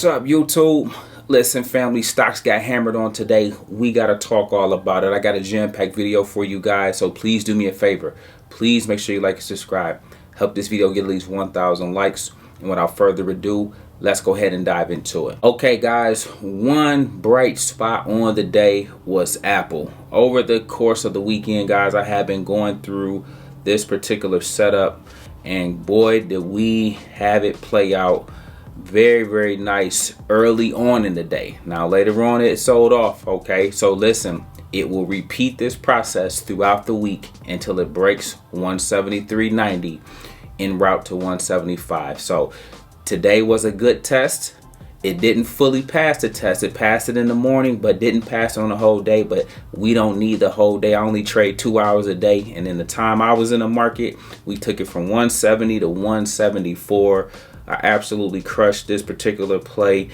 What's up, YouTube? Listen, family, stocks got hammered on today. We got to talk all about it. I got a jam-packed video for you guys, so please do me a favor. Please make sure you like and subscribe. Help this video get at least 1,000 likes. And without further ado, let's go ahead and dive into it. Okay, guys, one bright spot on the day was Apple. Over the course of the weekend, guys, I have been going through this particular setup, and boy, did we have it play out very nice early on in the day. Now later on it sold off. Okay, so listen, it will repeat this process throughout the week until it breaks 173.90 en route to 175. So today was a good test. It didn't fully pass the test. It passed it in the morning, but didn't pass it on the whole day. But we don't need the whole day. I only trade 2 hours a day, and in the time I was in the market, we took it from 170 to 174. I absolutely crushed this particular play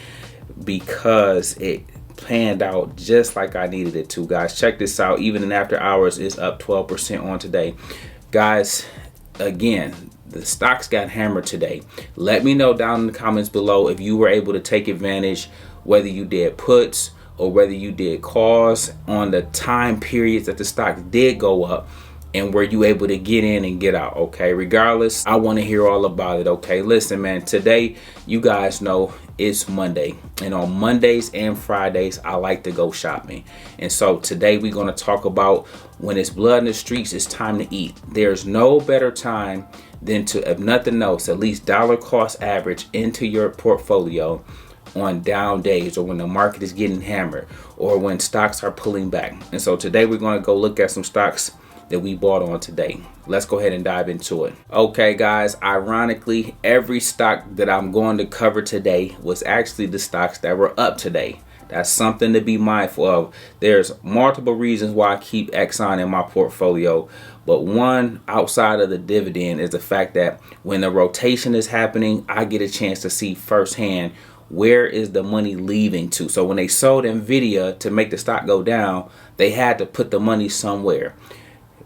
because it panned out just like I needed it to, guys. Check this out. Even in after hours, it's up 12% on today. Guys, again, the stocks got hammered today. Let me know down in the comments below if you were able to take advantage, whether you did puts or whether you did calls on the time periods that the stock did go up. And were you able to get in and get out? Okay, regardless, I want to hear all about it. Okay, listen, man, today, you guys know it's Monday. And on Mondays and Fridays, I like to go shopping. And so today we're going to talk about when it's blood in the streets, it's time to eat. There's no better time than to, if nothing else, at least dollar cost average into your portfolio on down days, or when the market is getting hammered, or when stocks are pulling back. And so today we're going to go look at some stocks that we bought on today. Let's go ahead and dive into it. Okay, guys, ironically, every stock that I'm going to cover today was actually the stocks that were up today. That's something to be mindful of. There's multiple reasons why I keep Exxon in my portfolio, but one outside of the dividend is the fact that when the rotation is happening, I get a chance to see firsthand where is the money leaving to. So when they sold Nvidia to make the stock go down, they had to put the money somewhere.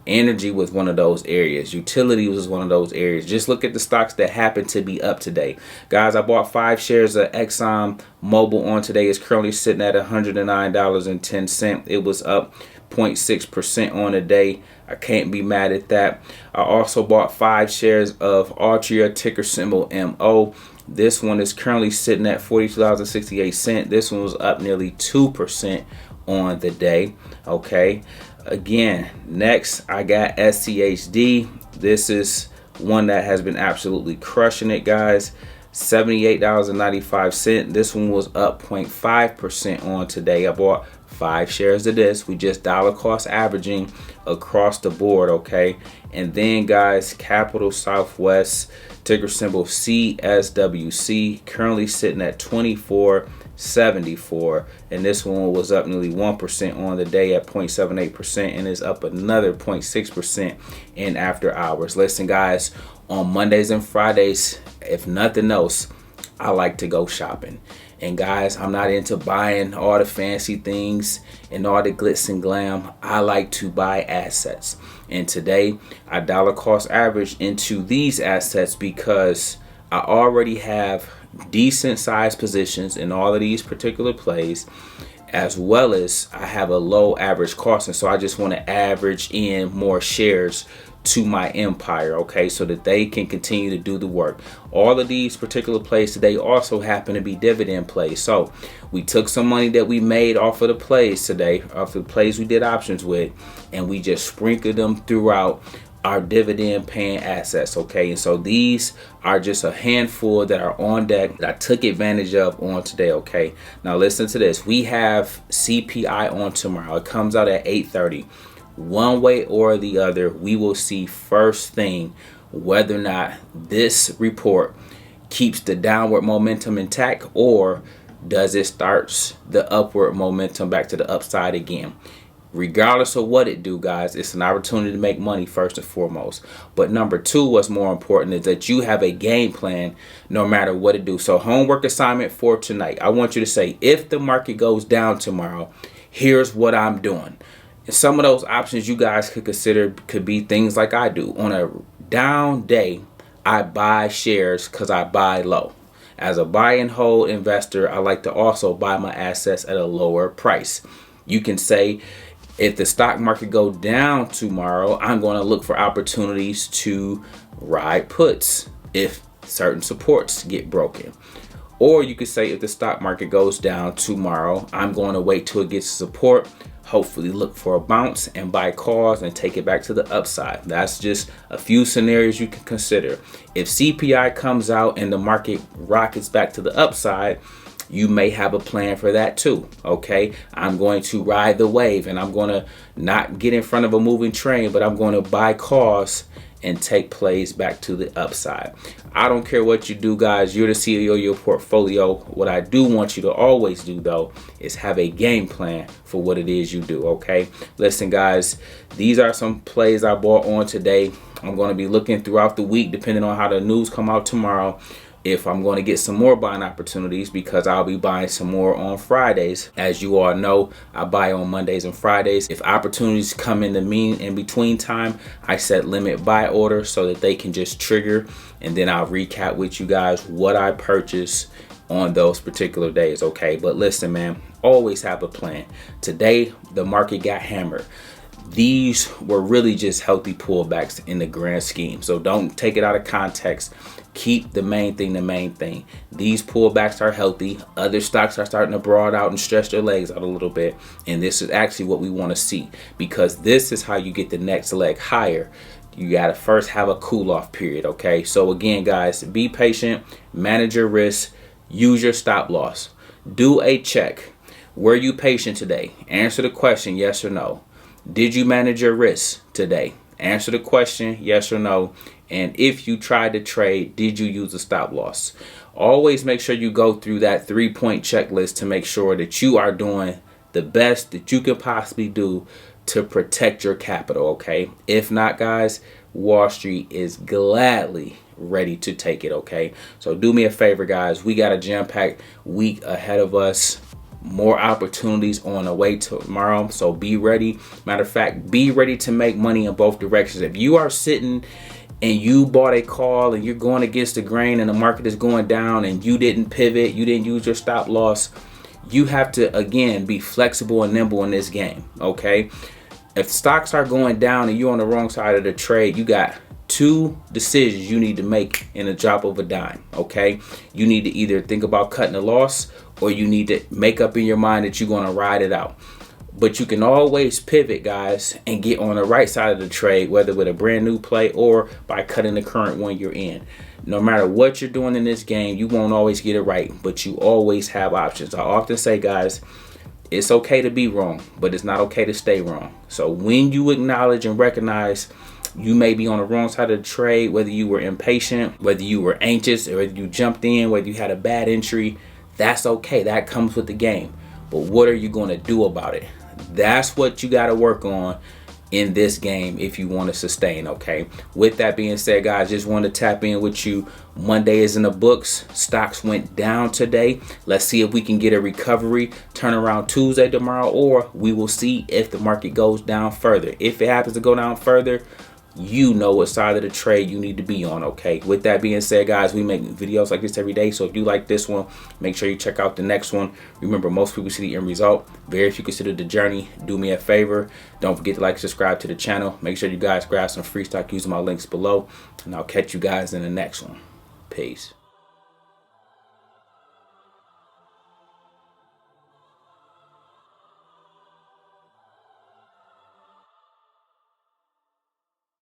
Energy was one of those areas. Utility was one of those areas. Just look at the stocks that happen to be up today. Guys, I bought 5 shares of Exxon Mobil on today. It's currently sitting at $109.10. It was up 0.6% on the day. I can't be mad at that. I also bought 5 shares of Altria, ticker symbol MO. This one is currently sitting at $42.68. This one was up nearly 2% on the day. Okay. Again, next I got SCHD. This is one that has been absolutely crushing it, guys. $78.95. This one was up 0.5% on today. I bought 5 shares of this. We just dollar cost averaging across the board. Okay, and then, guys, Capital Southwest, ticker symbol CSWC, currently sitting at 24.74, and this one was up nearly 1% on the day at 0.78%, and is up another 0.6% in after hours. Listen, guys, on Mondays and Fridays, if nothing else, I like to go shopping. And guys, I'm not into buying all the fancy things and all the glitz and glam. I like to buy assets. And today, I dollar cost average into these assets because I already have decent sized positions in all of these particular plays, as well as I have a low average cost. And so I just want to average in more shares to my empire, okay, so that they can continue to do the work. All of these particular plays today also happen to be dividend plays. So we took some money that we made off of the plays today, off of the plays we did options with, and we just sprinkled them throughout our dividend paying assets. Okay, and so these are just a handful that are on deck that I took advantage of on today. Okay, now listen to this. We have CPI on tomorrow. It comes out at 8:30. One way or the other, we will see first thing whether or not this report keeps the downward momentum intact, or does it starts the upward momentum back to the upside again. Regardless of what it do, guys, it's an opportunity to make money first and foremost. But number two, what's more important is that you have a game plan no matter what it do. So homework assignment for tonight, I want you to say, if the market goes down tomorrow, here's what I'm doing. And some of those options you guys could consider could be things like I do. On a down day, I buy shares because I buy low. As a buy and hold investor, I like to also buy my assets at a lower price. You can say, if the stock market go down tomorrow, I'm going to look for opportunities to ride puts if certain supports get broken. Or you could say, if the stock market goes down tomorrow, I'm going to wait till it gets support, hopefully look for a bounce and buy calls and take it back to the upside. That's just a few scenarios you can consider. If CPI comes out and the market rockets back to the upside, you may have a plan for that too. Okay, I'm going to ride the wave, and I'm going to not get in front of a moving train, but I'm going to buy calls and take plays back to the upside. I don't care what you do, guys. You're the CEO of your portfolio. What I do want you to always do, though, is have a game plan for what it is you do. Okay, listen, guys, these are some plays I bought on today. I'm going to be looking throughout the week, depending on how the news come out tomorrow, if I'm going to get some more buying opportunities, because I'll be buying some more on Fridays. As you all know, I buy on Mondays and Fridays. If opportunities come in in between time, I set limit buy orders so that they can just trigger, and then I'll recap with you guys what I purchase on those particular days. Okay, but listen, man, always have a plan. Today, the market got hammered. These were really just healthy pullbacks in the grand scheme, so don't take it out of context. Keep the main thing the main thing. These pullbacks are healthy. Other stocks are starting to broad out and stretch their legs out a little bit, and this is actually what we want to see, because this is how you get the next leg higher. You got to first have a cool off period. Okay, so again, guys, be patient, manage your risk, use your stop loss, do a check. Were you patient today? Answer the question, yes or no. Did you manage your risk today? Answer the question, yes or no. And if you tried to trade, did you use a stop loss? Always make sure you go through that 3-point checklist to make sure that you are doing the best that you could possibly do to protect your capital, okay? If not, guys, Wall Street is gladly ready to take it, okay? So do me a favor, guys. We got a jam-packed week ahead of us. More opportunities on the way tomorrow, so be ready. Matter of fact, be ready to make money in both directions. If you are sitting and you bought a call and you're going against the grain and the market is going down and you didn't pivot, you didn't use your stop loss, you have to, again, be flexible and nimble in this game, okay? If stocks are going down and you're on the wrong side of the trade, you got two decisions you need to make in a drop of a dime, okay? You need to either think about cutting a loss, or you need to make up in your mind that you're going to ride it out. But you can always pivot, guys, and get on the right side of the trade, whether with a brand new play or by cutting the current one you're in. No matter what you're doing in this game, you won't always get it right, but you always have options. I often say, guys, it's okay to be wrong, but it's not okay to stay wrong. So when you acknowledge and recognize you may be on the wrong side of the trade, whether you were impatient, whether you were anxious, or whether you jumped in, whether you had a bad entry, that's okay. That comes with the game. But what are you going to do about it? That's what you got to work on in this game if you want to sustain, okay? With that being said, guys, just wanted to tap in with you. Monday is in the books. Stocks went down today. Let's see if we can get a recovery, turn around Tuesday tomorrow, or we will see if the market goes down further. If it happens to go down further, you know what side of the trade you need to be on, okay? With that being said, guys, we make videos like this every day, so if you like this one, make sure you check out the next one. Remember, most people see the end result. Very few consider the journey. Do me a favor, don't forget to like and subscribe to the channel. Make sure you guys grab some free stock using my links below, and I'll catch you guys in the next one. Peace.